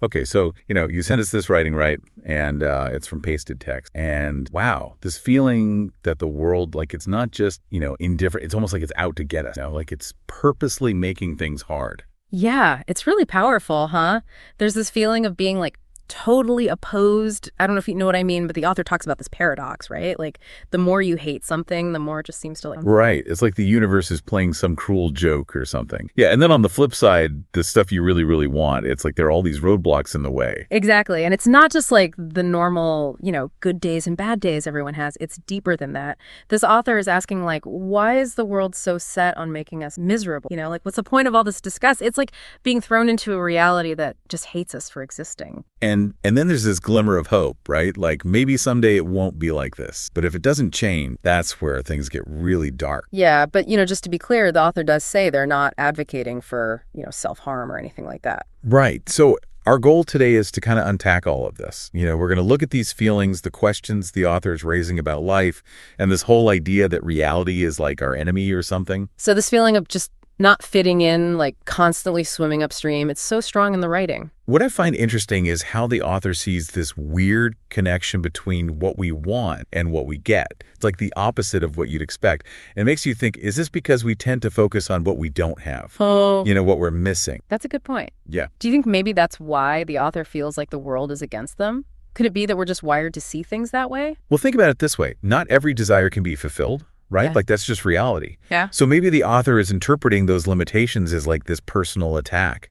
Okay, so, you sent us this writing, right? And it's from pasted text. And wow, this feeling that the world, like it's not just, indifferent. It's almost like it's out to get us, like it's purposely making things hard. Yeah, it's really powerful, huh? There's this feeling of being like totally opposed. I don't know if you know what I mean, but the author talks about this paradox, right? Like the more you hate something, the more it just seems to like. Right. It's like the universe is playing some cruel joke or something. Yeah. And then on the flip side, the stuff you really, really want, it's like there are all these roadblocks in the way. Exactly. And it's not just like the normal, good days and bad days everyone has. It's deeper than that. This author is asking, like, why is the world so set on making us miserable? Like, what's the point of all this disgust? It's like being thrown into a reality that just hates us for existing. And then there's this glimmer of hope, right? Like maybe someday it won't be like this. But if it doesn't change, that's where things get really dark. Yeah, but, just to be clear, the author does say they're not advocating for, self-harm or anything like that. Right. So our goal today is to kind of unpack all of this. We're going to look at these feelings, the questions the author is raising about life, and this whole idea that reality is like our enemy or something. So this feeling of just not fitting in, like constantly swimming upstream, it's so strong in the writing. What I find interesting is how the author sees this weird connection between what we want and what we get. It's like the opposite of what you'd expect. And it makes you think, is this because we tend to focus on what we don't have? Oh. What we're missing? That's a good point. Yeah. Do you think maybe that's why the author feels like the world is against them? Could it be that we're just wired to see things that way? Well, think about it this way. Not every desire can be fulfilled. Right? Yeah. Like that's just reality. Yeah. So maybe the author is interpreting those limitations as like this personal attack.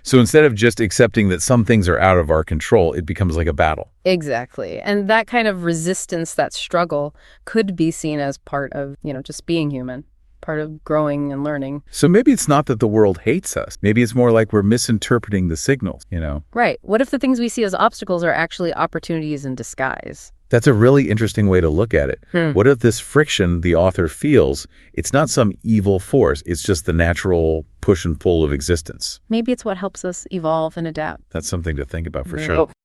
So instead of just accepting that some things are out of our control, it becomes like a battle. Exactly. And that kind of resistance, that struggle could be seen as part of, just being human, part of growing and learning. So maybe it's not that the world hates us. Maybe it's more like we're misinterpreting the signals, Right. What if the things we see as obstacles are actually opportunities in disguise? That's a really interesting way to look at it. What if this friction the author feels, it's not some evil force, it's just the natural push and pull of existence? Maybe it's what helps us evolve and adapt. That's something to think about for sure.